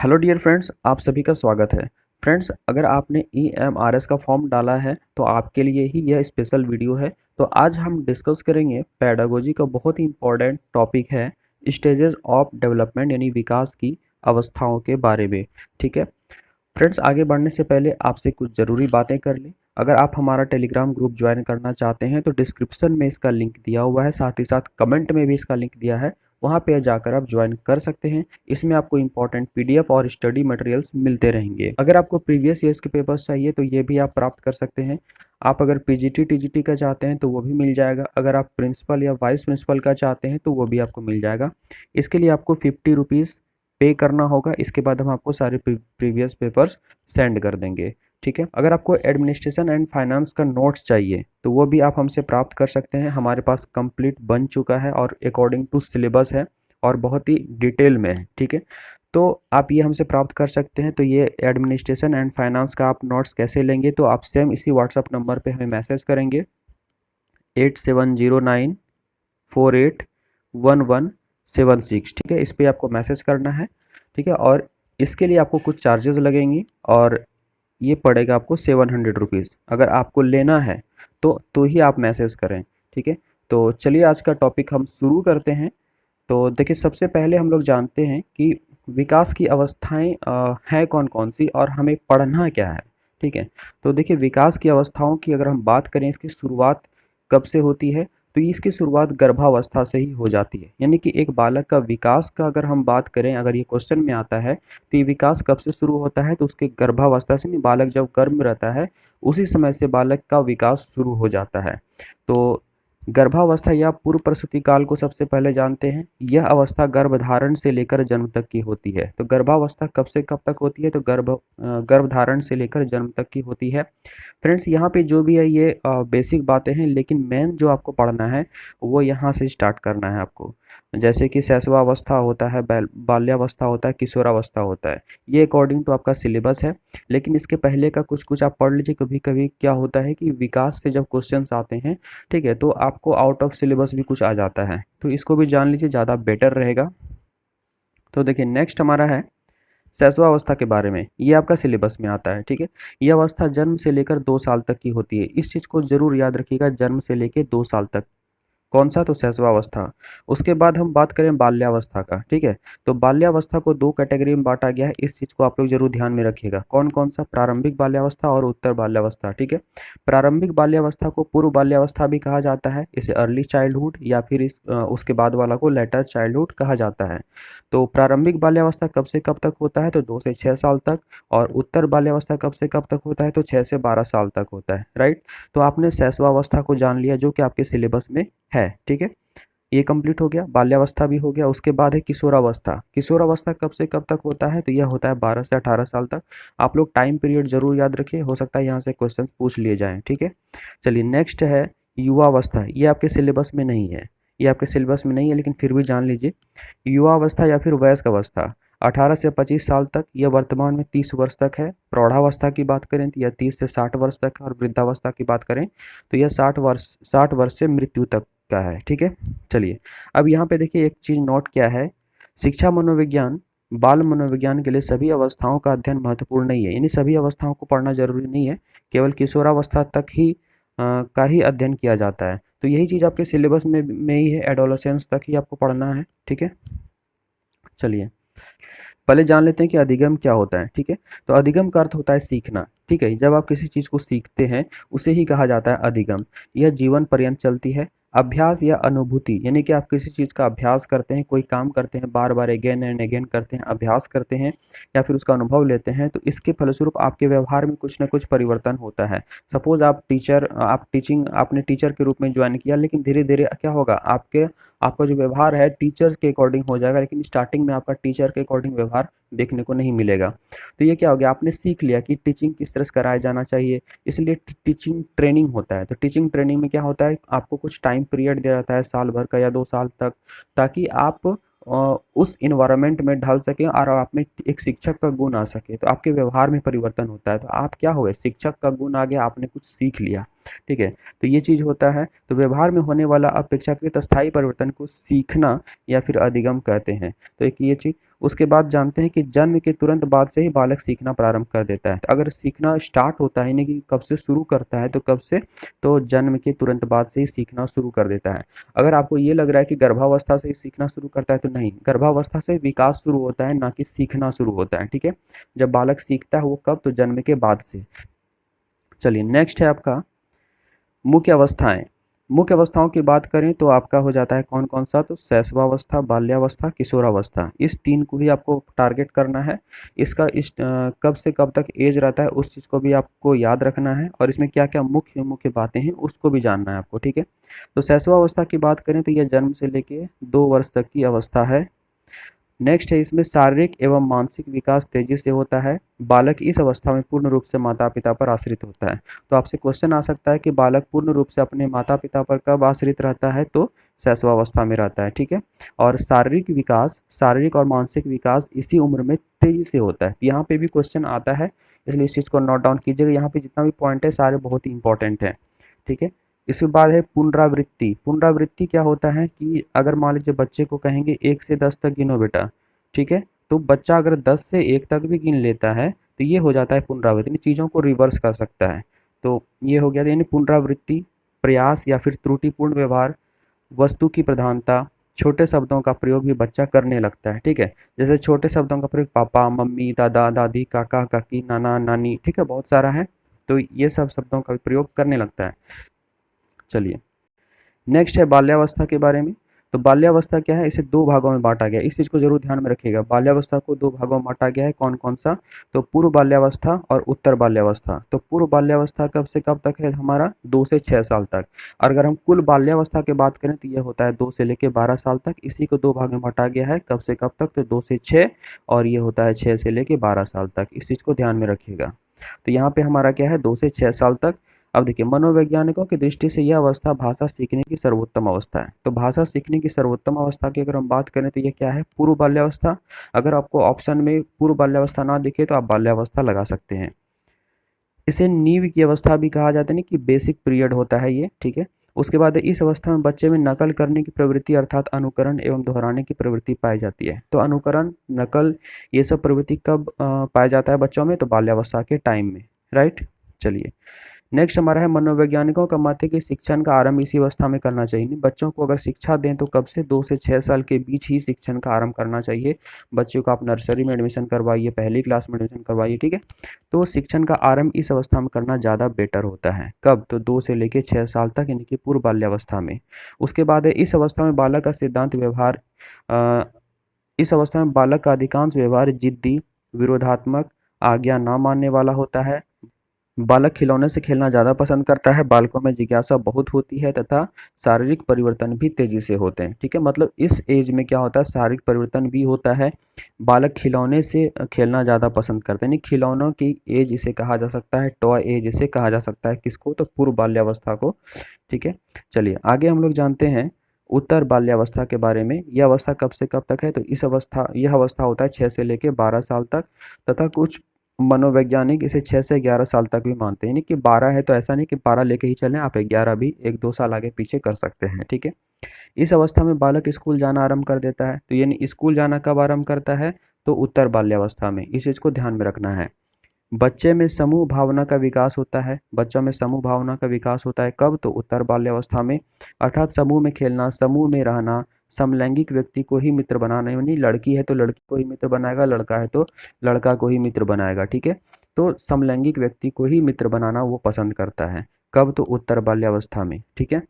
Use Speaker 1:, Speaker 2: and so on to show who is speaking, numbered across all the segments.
Speaker 1: Hello dear friends, आप सभी का स्वागत है। फ्रेंड्स, अगर आपने EMRS का फॉर्म डाला है तो आपके लिए ही यह स्पेशल वीडियो है। तो आज हम डिस्कस करेंगे पेडागोजी का बहुत ही इंपॉर्टेंट टॉपिक है, स्टेजेस ऑफ डेवलपमेंट यानी विकास की अवस्थाओं के बारे में। ठीक है फ्रेंड्स, आगे बढ़ने से पहले आपसे कुछ ज़रूरी बातें कर लें। अगर आप हमारा टेलीग्राम ग्रुप ज्वाइन करना चाहते हैं तो डिस्क्रिप्शन में इसका लिंक दिया हुआ है, साथ ही साथ कमेंट में भी इसका लिंक दिया है, वहाँ पे जाकर आप ज्वाइन कर सकते हैं। इसमें आपको इंपॉर्टेंट PDF और स्टडी मटेरियल्स मिलते रहेंगे। अगर आपको प्रीवियस ईयर्स के पेपर्स चाहिए तो ये भी आप प्राप्त कर सकते हैं। आप अगर PGT TGT का चाहते हैं तो वो भी मिल जाएगा। अगर आप प्रिंसिपल या वाइस प्रिंसिपल का चाहते हैं तो वो भी आपको मिल जाएगा। इसके लिए आपको 50 रुपीज़ पे करना होगा। इसके बाद हम आपको सारे प्रीवियस पेपर्स सेंड कर देंगे। ठीक है, अगर आपको एडमिनिस्ट्रेशन एंड फाइनेंस का नोट्स चाहिए तो वो भी आप हमसे प्राप्त कर सकते हैं। हमारे पास कंप्लीट बन चुका है और अकॉर्डिंग टू सिलेबस है और बहुत ही डिटेल में है। ठीक है, तो आप ये हमसे प्राप्त कर सकते हैं। तो ये एडमिनिस्ट्रेशन एंड फाइनेंस का आप नोट्स कैसे लेंगे, तो आप सेम इसी व्हाट्सअप नंबर पे हमें मैसेज करेंगे 8709481176। ठीक है, इस पर आपको मैसेज करना है। ठीक है, और इसके लिए आपको कुछ चार्जेस लगेंगे और ये पड़ेगा आपको 700 रुपीज़। अगर आपको लेना है तो ही आप मैसेज करें। ठीक है, तो चलिए आज का टॉपिक हम शुरू करते हैं। तो देखिए, सबसे पहले हम लोग जानते हैं कि विकास की अवस्थाएं हैं कौन कौन सी और हमें पढ़ना क्या है। ठीक है, तो देखिए, विकास की अवस्थाओं की अगर हम बात करें, इसकी शुरुआत कब से होती है, तो इसकी शुरुआत गर्भावस्था से ही हो जाती है। यानी कि एक बालक का विकास का अगर हम बात करें, अगर ये क्वेश्चन में आता है तो ये विकास कब से शुरू होता है, तो उसके गर्भावस्था से, नहीं, बालक जब गर्भ में रहता है उसी समय से बालक का विकास शुरू हो जाता है। तो गर्भावस्था या पूर्व प्रसूति काल को सबसे पहले जानते हैं। यह अवस्था गर्भधारण से लेकर जन्म तक की होती है। तो गर्भावस्था कब से कब तक होती है, तो गर्भधारण से लेकर जन्म तक की होती है। फ्रेंड्स, यहाँ पे जो भी है ये बेसिक बातें हैं, लेकिन मेन जो आपको पढ़ना है वो यहाँ से स्टार्ट करना है आपको। जैसे कि शैशवावस्था होता है, बाल्यावस्था होता है, किशोरावस्था होता है, ये अकॉर्डिंग टू आपका सिलेबस है। लेकिन इसके पहले का कुछ कुछ आप पढ़ लीजिए। कभी कभी क्या होता है कि विकास से जब क्वेश्चंस आते हैं, ठीक है, तो आपको आउट ऑफ सिलेबस भी कुछ आ जाता है, तो इसको भी जान लीजिए, ज़्यादा बेटर रहेगा। तो देखिए, नेक्स्ट हमारा है शैशवावस्था के बारे में। ये आपका सिलेबस में आता है। ठीक है, यह अवस्था जन्म से लेकर 2 साल तक की होती है। इस चीज़ को जरूर याद रखिएगा, जन्म से लेकर 2 साल तक। कौन सा, तो शैशवावस्था। उसके बाद हम बात करें बाल्यावस्था का। ठीक है, तो बाल्यावस्था को 2 कैटेगरी में बांटा गया है। इस चीज़ को आप लोग जरूर ध्यान में रखिएगा। कौन कौन सा, प्रारंभिक बाल्यावस्था और उत्तर बाल्यावस्था। ठीक है, प्रारंभिक बाल्यावस्था को पूर्व बाल्यावस्था भी कहा जाता है, इसे अर्ली चाइल्डहुड, या फिर उसके बाद वाला को लेटर चाइल्डहुड कहा जाता है। तो प्रारंभिक बाल्यावस्था कब से कब तक होता है, तो 2 से 6 साल तक। और उत्तर बाल्यावस्था कब से कब तक होता है, तो 6 से 12 साल तक होता है। राइट, तो आपने शैशवावस्था को जान लिया जो कि आपके सिलेबस में है। ठीक है, ये कंप्लीट हो गया, बाल्यावस्था भी हो गया। उसके बाद है किशोरावस्था। किशोरावस्था कब से कब तक होता है, तो यह होता है 12 से 18 साल तक। आप लोग टाइम पीरियड जरूर याद रखिए, हो सकता है यहाँ से क्वेश्चन पूछ लिए जाएं। ठीक है, चलिए नेक्स्ट है युवावस्था। ये आपके सिलेबस में नहीं है, ये आपके सिलेबस में नहीं है, लेकिन फिर भी जान लीजिए। युवावस्था या फिर वयस्क अवस्था 18 से 25 साल तक, यह वर्तमान में 30 वर्ष तक है। प्रौढ़ावस्था की बात करें तो यह 30 से 60 वर्ष तक है। और वृद्धावस्था की बात करें तो यह 60 वर्ष से मृत्यु तक का है। ठीक है, चलिए अब यहाँ पे देखिए, एक चीज़ नोट क्या है, शिक्षा मनोविज्ञान बाल मनोविज्ञान के लिए सभी अवस्थाओं का अध्ययन महत्वपूर्ण नहीं है। यानी सभी अवस्थाओं को पढ़ना जरूरी नहीं है, केवल किशोरावस्था तक ही का ही अध्ययन किया जाता है। तो यही चीज़ आपके सिलेबस में ही है, एडोलसेंस तक ही आपको पढ़ना है। ठीक है, चलिए पहले जान लेते हैं कि अधिगम क्या होता है। ठीक है, तो अधिगम का अर्थ होता है सीखना। ठीक है, जब आप किसी चीज़ को सीखते हैं उसे ही कहा जाता है अधिगम। यह जीवन पर्यंत चलती है। अभ्यास या अनुभूति, यानी कि आप किसी चीज़ का अभ्यास करते हैं, कोई काम करते हैं, बार बार अगेन एंड अगेन करते हैं, अभ्यास करते हैं या फिर उसका अनुभव लेते हैं, तो इसके फलस्वरूप आपके व्यवहार में कुछ ना कुछ परिवर्तन होता है। सपोज आप आपने टीचर के रूप में ज्वाइन किया, लेकिन धीरे धीरे क्या होगा, आपका जो व्यवहार है टीचर के अकॉर्डिंग हो जाएगा, लेकिन स्टार्टिंग में आपका टीचर के अकॉर्डिंग व्यवहार देखने को नहीं मिलेगा। तो ये क्या हो गया, आपने सीख लिया कि टीचिंग किस तरह से कराया जाना चाहिए, इसलिए टीचिंग ट्रेनिंग होता है। तो टीचिंग ट्रेनिंग में क्या होता है, आपको कुछ टाइम पीरियड दिया जाता है, साल भर का या 2 साल तक, ताकि आप उस इन्वायरमेंट में ढल सकें और आप में एक शिक्षक का गुण आ सके। तो आपके व्यवहार में परिवर्तन होता है। तो आप क्या हो गए, शिक्षक का गुण आ गया, आपने कुछ सीख लिया। ठीक है, तो ये चीज़ होता है। तो व्यवहार में होने वाला अपेक्षाकृत स्थायी परिवर्तन को सीखना या फिर अधिगम कहते हैं। तो एक ये चीज़। उसके बाद जानते हैं कि जन्म के तुरंत बाद से ही बालक सीखना प्रारंभ कर देता है। तो अगर सीखना स्टार्ट होता है यानी कि कब से शुरू करता है, तो कब से, तो जन्म के तुरंत बाद से ही सीखना शुरू कर देता है। अगर आपको ये लग रहा है कि गर्भावस्था से ही सीखना शुरू करता है, तो नहीं, गर्भावस्था से विकास शुरू होता है, ना कि सीखना शुरू होता है। ठीक है, जब बालक सीखता है वो कब, तो जन्म के बाद से। चलिए नेक्स्ट है आपका मुख्य अवस्थाएं। मुख्य अवस्थाओं की बात करें तो आपका हो जाता है कौन कौन सा, तो शैशवावस्था, बाल्यावस्था, किशोरावस्था, इस तीन को ही आपको टारगेट करना है। इसका कब से कब तक एज रहता है उस चीज़ को भी आपको याद रखना है, और इसमें क्या क्या मुख्य मुख्य बातें हैं उसको भी जानना है आपको। ठीक है, तो शैशवावस्था की बात करें तो यह जन्म से लेके 2 वर्ष तक की अवस्था है। नेक्स्ट है, इसमें शारीरिक एवं मानसिक विकास तेजी से होता है। बालक इस अवस्था में पूर्ण रूप से माता पिता पर आश्रित होता है। तो आपसे क्वेश्चन आ सकता है कि बालक पूर्ण रूप से अपने माता पिता पर कब आश्रित रहता है, तो शैशवावस्था में रहता है। ठीक है, और शारीरिक विकास, शारीरिक और मानसिक विकास इसी उम्र में तेजी से होता है। यहाँ पे भी क्वेश्चन आता है, इसलिए इस चीज़ को नोट डाउन कीजिएगा। यहाँ पे जितना भी पॉइंट है सारे बहुत ही इंपॉर्टेंट है। ठीक है, इसके बाद है पुनरावृत्ति। पुनरावृत्ति क्या होता है कि अगर मान लीजिए बच्चे को कहेंगे 1 से 10 तक गिनो बेटा, ठीक है, तो बच्चा अगर 10 से 1 तक भी गिन लेता है तो ये हो जाता है पुनरावृत्ति, यानी चीज़ों को रिवर्स कर सकता है। तो ये हो गया, यानी पुनरावृत्ति, प्रयास या फिर त्रुटिपूर्ण व्यवहार, वस्तु की प्रधानता, छोटे शब्दों का प्रयोग भी बच्चा करने लगता है। ठीक है, जैसे छोटे शब्दों का प्रयोग पापा, मम्मी, दादा, दादी, काका, काकी, नाना, नानी, ठीक है, बहुत सारा है, तो ये सब शब्दों का भी प्रयोग करने लगता है। चलिए नेक्स्ट है बाल्यावस्था के बारे में। तो बाल्यावस्था क्या है, इसे 2 भागों में बांटा गया, इस चीज़ को जरूर ध्यान में रखिएगा। बाल्यावस्था को 2 भागों में बांटा गया है, कौन कौन सा, तो पूर्व बाल्यावस्था और उत्तर बाल्यावस्था। तो पूर्व बाल्यावस्था कब से कब तक है हमारा, 2 से 6 साल तक। और अगर हम कुल बाल्यावस्था की बात करें तो ये होता है 2 से लेकर 12 साल तक। इसी को 2 भाग में बांटा गया है, कब से कब तक, तो 2 से 6, और ये होता है 6 से लेकर 12 साल तक। इस चीज़ को ध्यान में रखिएगा। तो यहाँ पे हमारा क्या है, 2 से 6 साल तक। अब देखिए, मनोवैज्ञानिकों की दृष्टि से यह अवस्था भाषा सीखने की सर्वोत्तम अवस्था है। तो भाषा सीखने की सर्वोत्तम अवस्था की अगर हम बात करें तो ये क्या है, पूर्व बाल्यावस्था। अगर आपको ऑप्शन में पूर्व बाल्यावस्था ना दिखे तो आप बाल्यावस्था लगा सकते हैं। इसे नींव की अवस्था भी कहा जाता है, नहीं कि बेसिक पीरियड होता है ये। ठीक है, उसके बाद इस अवस्था में बच्चे में नकल करने की प्रवृत्ति अर्थात अनुकरण एवं दोहराने की प्रवृत्ति पाई जाती है। तो अनुकरण, नकल, ये सब प्रवृत्ति कब पाया जाता है बच्चों में, तो बाल्यावस्था के टाइम में। राइट, चलिए नेक्स्ट हमारा है, मनोवैज्ञानिकों का मत है कि शिक्षण का आरंभ इसी अवस्था में करना चाहिए। नहीं, बच्चों को अगर शिक्षा दें तो कब से, 2 से 6 साल के बीच ही शिक्षण का आरंभ करना चाहिए। बच्चों को आप नर्सरी में एडमिशन करवाइए, पहली क्लास में एडमिशन करवाइए। ठीक है, तो शिक्षण का आरंभ इस अवस्था में करना ज़्यादा बेटर होता है। कब, तो 2 से लेकर 6 साल तक, यानी कि पूर्व बाल्यावस्था में। उसके बाद है, इस अवस्था में बालक का सिद्धांत व्यवहार, इस अवस्था में बालक का अधिकांश व्यवहार जिद्दी, विरोधात्मक, आज्ञा ना मानने वाला होता है। बालक खिलौने से खेलना ज़्यादा पसंद करता है, बालकों में जिज्ञासा बहुत होती है तथा शारीरिक परिवर्तन भी तेजी से होते हैं। ठीक है, मतलब इस एज में क्या होता है, शारीरिक परिवर्तन भी होता है। बालक खिलौने से खेलना ज़्यादा पसंद करते हैं, नहीं, खिलौनों की एज इसे कहा जा सकता है, टॉय एज इसे कहा जा सकता है। किसको, तो पूर्व बाल्यावस्था को। ठीक है, चलिए आगे हम लोग जानते हैं उत्तर बाल्यावस्था के बारे में। यह अवस्था कब से कब तक है, तो यह अवस्था होता है 6 से लेकर 12 साल तक, तथा कुछ मनोवैज्ञानिक इसे 6 से 11 साल तक भी मानते हैं। यानी कि 12 है तो ऐसा नहीं कि 12 लेके ही चलें, आप 11 भी 1-2 साल आगे पीछे कर सकते हैं। ठीक है, इस अवस्था में बालक स्कूल जाना आरंभ कर देता है। तो यानी स्कूल जाना कब आरंभ करता है, तो उत्तर बाल्यावस्था में। इस चीज़ को ध्यान में रखना है। बच्चे में समूह भावना का विकास होता है। बच्चों में समूह भावना का विकास होता है कब, तो उत्तर बाल्यावस्था में। अर्थात समूह में खेलना, समूह में रहना, समलैंगिक व्यक्ति को ही मित्र बनाना, यानी लड़की है तो लड़की को ही मित्र बनाएगा, लड़का है तो लड़का को ही मित्र बनाएगा। ठीक है, तो समलैंगिक व्यक्ति को ही मित्र बनाना वो पसंद करता है। कब, तो उत्तर बाल्यावस्था में। ठीक है,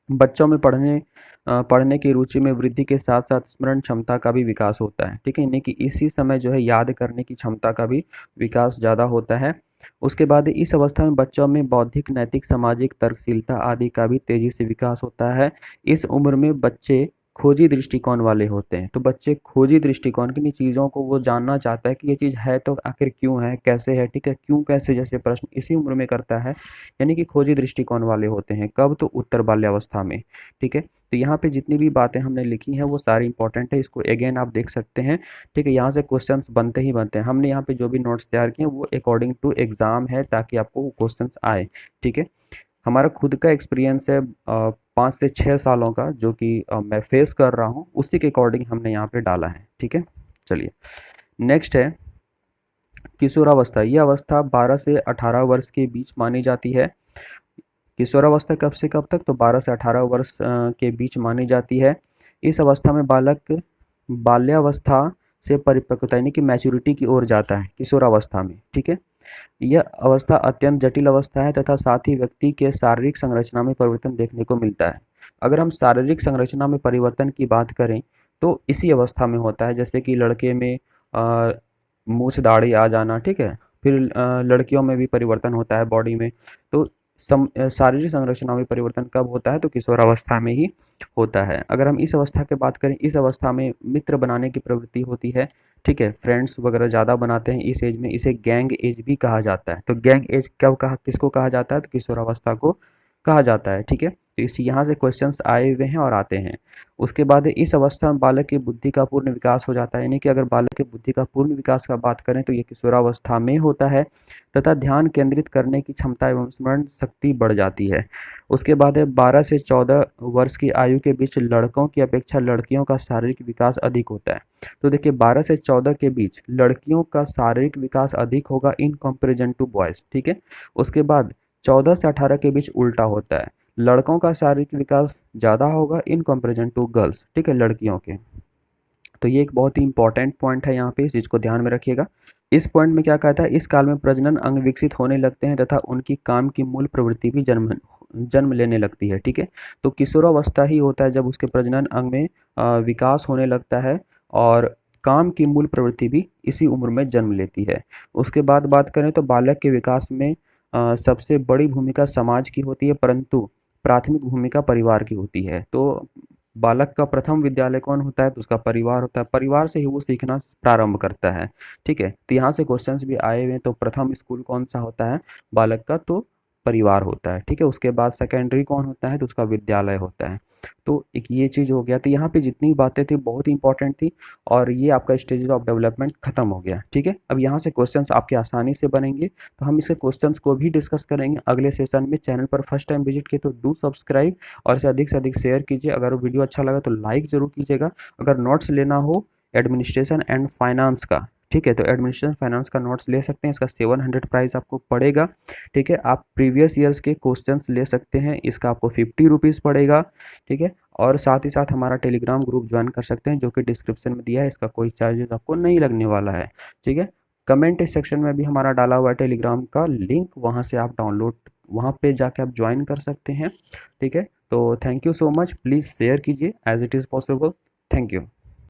Speaker 1: बच्चों में पढ़ने की रुचि में वृद्धि के साथ साथ स्मरण क्षमता का भी विकास होता है। ठीक है, यानी कि इसी समय जो है याद करने की क्षमता का भी विकास ज़्यादा होता है। उसके बाद इस अवस्था में बच्चों में बौद्धिक, नैतिक, सामाजिक, तर्कशीलता आदि का भी तेजी से विकास होता है। इस उम्र में बच्चे खोजी दृष्टिकोण वाले होते हैं। तो बच्चे खोजी दृष्टिकोण की चीज़ों को वो जानना चाहता है कि ये चीज़ है तो आखिर क्यों है, कैसे है। ठीक है, क्यों कैसे जैसे प्रश्न इसी उम्र में करता है, यानी कि खोजी दृष्टिकोण वाले होते हैं। कब, तो उत्तर बाल्यावस्था में। ठीक है, तो यहाँ पे जितनी भी बातें हमने लिखी हैं वो सारी इंपॉर्टेंट है, इसको अगेन आप देख सकते हैं। ठीक है, यहाँ से क्वेश्चंस बनते ही बनते हैं। हमने यहाँ पे जो भी नोट्स तैयार किए हैं वो अकॉर्डिंग टू एग्जाम है, ताकि आपको वो क्वेश्चंस आए। ठीक है, हमारा खुद का एक्सपीरियंस है 5 से 6 सालों का, जो कि मैं फेस कर रहा हूँ, उसी के अकॉर्डिंग हमने यहाँ पे डाला है। ठीक है। चलिए नेक्स्ट है किशोरावस्था। यह अवस्था 12 से 18 वर्ष के बीच मानी जाती है। किशोरावस्था कब से कब तक? तो 12 से 18 वर्ष के बीच मानी जाती है। इस अवस्था में बालक बाल्यावस्था से परिपक्वता यानी कि मैच्योरिटी की ओर जाता है किशोरावस्था में, ठीक है। यह अवस्था अत्यंत जटिल अवस्था है तथा साथ ही व्यक्ति के शारीरिक संरचना में परिवर्तन देखने को मिलता है। अगर हम शारीरिक संरचना में परिवर्तन की बात करें तो इसी अवस्था में होता है, जैसे कि लड़के में मूछ दाढ़ी आ जाना, ठीक है। फिर लड़कियों में भी परिवर्तन होता है बॉडी में। तो शारीरिक संरचना में परिवर्तन कब होता है? तो किशोरावस्था में ही होता है। अगर हम इस अवस्था की बात करें, इस अवस्था में मित्र बनाने की प्रवृत्ति होती है, ठीक है। फ्रेंड्स वगैरह ज़्यादा बनाते हैं इस एज में। इसे गैंग एज भी कहा जाता है। तो गैंग एज किसको कहा जाता है? तो किशोरावस्था को कहा जाता है, ठीक है। तो इस यहाँ से क्वेश्चंस आए हुए हैं और आते हैं। उसके बाद इस अवस्था में बालक की बुद्धि का पूर्ण विकास हो जाता है, यानी कि अगर बालक की बुद्धि का पूर्ण विकास का बात करें तो ये किशोरावस्था में होता है तथा ध्यान केंद्रित करने की क्षमता एवं स्मरण शक्ति बढ़ जाती है। उसके बाद है 12 से 14 वर्ष की आयु के बीच लड़कों की अपेक्षा लड़कियों का शारीरिक विकास अधिक होता है। तो देखिए 12 से 14 के बीच लड़कियों का शारीरिक विकास अधिक होगा इन कंपेरिजन टू बॉयज़, ठीक है। उसके बाद 14 से 18 के बीच उल्टा होता है, लड़कों का शारीरिक विकास ज़्यादा होगा इन कंपेरिजन टू गर्ल्स, ठीक है, लड़कियों के। तो ये एक बहुत ही इंपॉर्टेंट पॉइंट है यहाँ पे, इस चीज़ को ध्यान में रखिएगा। इस पॉइंट में क्या कहता है? इस काल में प्रजनन अंग विकसित होने लगते हैं तथा उनकी काम की मूल प्रवृत्ति भी जन्म लेने लगती है, ठीक है। तो किशोरावस्था ही होता है जब उसके प्रजनन अंग में विकास होने लगता है और काम की मूल प्रवृत्ति भी इसी उम्र में जन्म लेती है। उसके बाद बात करें तो बालक के विकास में सबसे बड़ी भूमिका समाज की होती है, परंतु प्राथमिक भूमिका परिवार की होती है। तो बालक का प्रथम विद्यालय कौन होता है? तो उसका परिवार होता है। परिवार से ही वो सीखना प्रारंभ करता है, ठीक है। तो यहाँ से क्वेश्चंस भी आए हुए हैं। तो प्रथम स्कूल कौन सा होता है बालक का? तो परिवार होता है, ठीक है। उसके बाद सेकेंडरी कौन होता है? तो उसका विद्यालय होता है। तो एक ये चीज़ हो गया। तो यहाँ पे जितनी बातें थी बहुत ही इंपॉर्टेंट थी और ये आपका स्टेज ऑफ डेवलपमेंट खत्म हो गया, ठीक है। अब यहाँ से क्वेश्चंस आपके आसानी से बनेंगे, तो हम इसके क्वेश्चंस को भी डिस्कस करेंगे अगले सेशन में। चैनल पर फर्स्ट टाइम विजिट किए तो डू सब्सक्राइब और इसे अधिक से अधिक शेयर कीजिए। अगर वीडियो अच्छा लगा तो लाइक ज़रूर कीजिएगा। अगर नोट्स लेना हो एडमिनिस्ट्रेशन एंड फाइनेंस का, ठीक है, तो एडमिनिस्ट्रेशन फाइनेंस का नोट्स ले सकते हैं। इसका 700 प्राइस आपको पड़ेगा, ठीक है। आप प्रीवियस ईयर्स के क्वेश्चंस ले सकते हैं, इसका आपको 50 रुपीज़ पड़ेगा, ठीक है। और साथ ही साथ हमारा टेलीग्राम ग्रुप ज्वाइन कर सकते हैं जो कि डिस्क्रिप्शन में दिया है। इसका कोई चार्जेस आपको नहीं लगने वाला है, ठीक है। कमेंट सेक्शन में भी हमारा डाला हुआ है टेलीग्राम का लिंक, वहाँ से आप डाउनलोड, वहाँ पे जाके आप ज्वाइन कर सकते हैं, ठीक है। तो thank you so much, please share कीजिए as it is possible. Thank you.